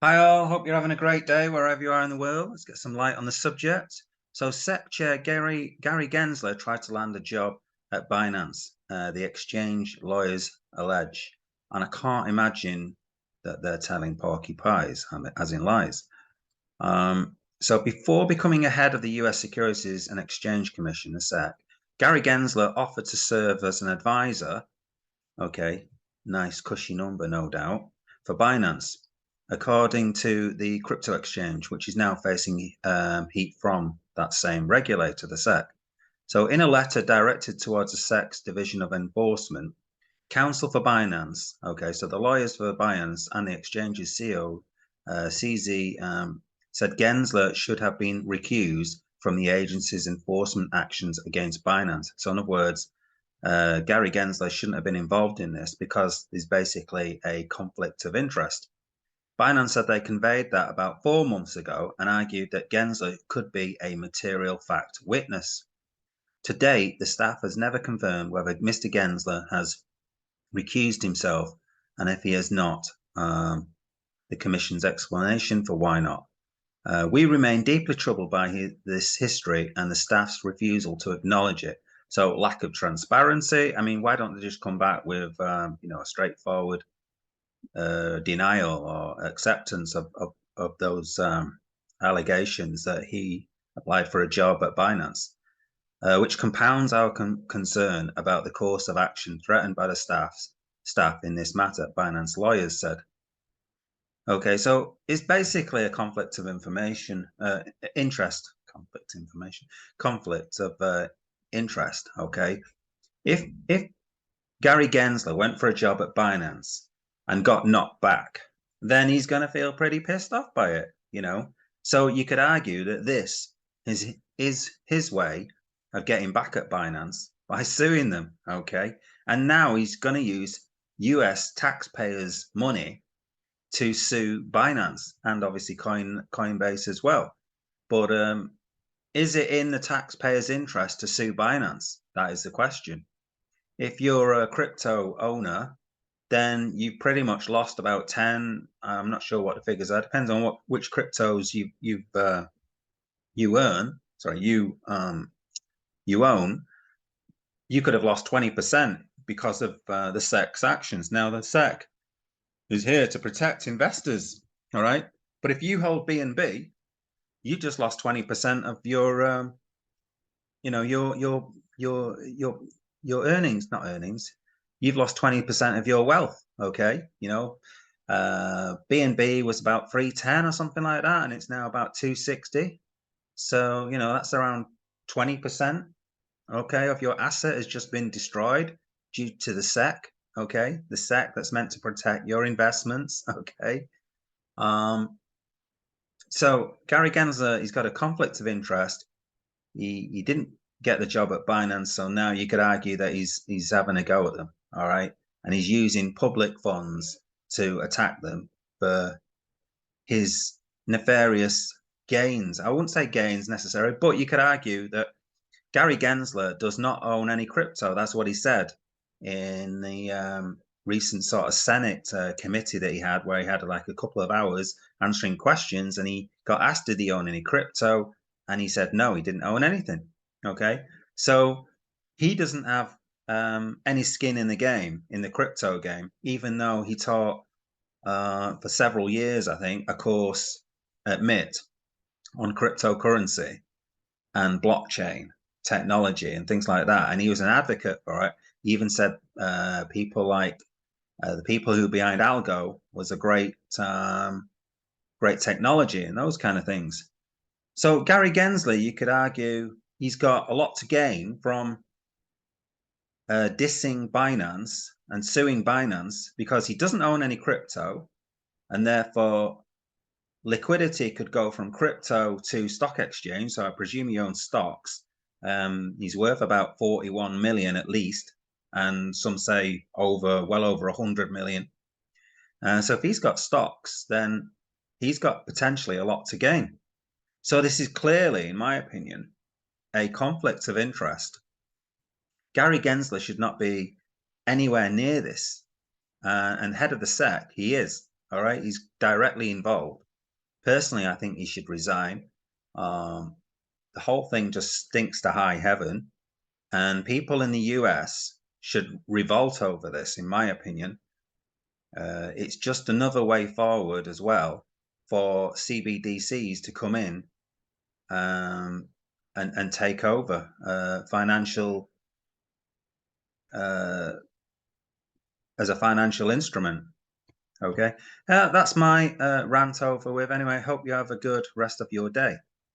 Hi all, hope you're having a great day wherever you are in the world. Let's get some light on the subject. So SEC Chair Gary Gensler tried to land a job at Binance, the exchange lawyers allege. And I can't imagine that they're telling porky pies, as in lies. So before becoming a head of the US Securities and Exchange Commission, the SEC, Gary Gensler offered to serve as an advisor, okay, nice cushy number, no doubt, for Binance, according to the crypto exchange, which is now facing heat from that same regulator, the SEC. So in a letter directed towards the SEC's Division of Enforcement, counsel for Binance, okay, so the lawyers for Binance and the exchange's CEO, CZ, said Gensler should have been recused from the agency's enforcement actions against Binance. So in other words, Gary Gensler shouldn't have been involved in this because there's basically a conflict of interest. Binance said they conveyed that about 4 months ago and argued that Gensler could be a material fact witness. To date, the staff has never confirmed whether Mr. Gensler has recused himself, and if he has not, the Commission's explanation for why not. We remain deeply troubled by this history and the staff's refusal to acknowledge it. So lack of transparency. I mean, why don't they just come back with, a straightforward denial or acceptance of those allegations that he applied for a job at Binance, which compounds our concern about the course of action threatened by the staff in this matter, Binance lawyers said. Okay, so it's basically a conflict of information, conflict of interest. Okay, if Gary Gensler went for a job at Binance and got knocked back, then he's going to feel pretty pissed off by it, So you could argue that this is his way of getting back at Binance by suing them, okay? And now he's going to use US taxpayers' money to sue Binance and obviously Coinbase as well. But is it in the taxpayers' interest to sue Binance? That is the question. If you're a crypto owner, then you pretty much lost about 10. I'm not sure what the figures are. It depends on which cryptos you own. You could have lost 20% because of the SEC's actions. Now the SEC is here to protect investors, all right? But if you hold BNB, you just lost 20% of your your earnings, not earnings. You've lost 20% of your wealth, okay? BNB was about 310 or something like that, and it's now about 260. So, that's around 20%, okay, of your asset has just been destroyed due to the SEC, okay? The SEC that's meant to protect your investments, okay? So Gary Gensler, he's got a conflict of interest. He didn't get the job at Binance, so now you could argue that he's having a go at them, all right? And he's using public funds to attack them for his nefarious gains. I wouldn't say gains necessarily, but you could argue that Gary Gensler does not own any crypto. That's what he said in the recent sort of Senate committee that he had, where he had like a couple of hours answering questions, and he got asked, did he own any crypto? And he said, no, he didn't own anything. Okay. So he doesn't have any skin in the game, in the crypto game, even though he taught for several years, I think, a course at MIT on cryptocurrency and blockchain technology and things like that. And he was an advocate for it. He even said people like the people who behind Algo was a great technology and those kind of things. So Gary Gensler, you could argue he's got a lot to gain from dissing Binance and suing Binance because he doesn't own any crypto, and therefore liquidity could go from crypto to stock exchange. So I presume he owns stocks. He's worth about 41 million at least, and some say well over 100 million. So if he's got stocks, then he's got potentially a lot to gain. So this is clearly, in my opinion, a conflict of interest. Gary Gensler should not be anywhere near this. And head of the SEC, he is. All right, he's directly involved. Personally, I think he should resign. The whole thing just stinks to high heaven, and people in the US should revolt over this, in my opinion. It's just another way forward as well for CBDCs to come in and take over financial as a financial instrument. Okay, that's my rant over with. Anyway, hope you have a good rest of your day.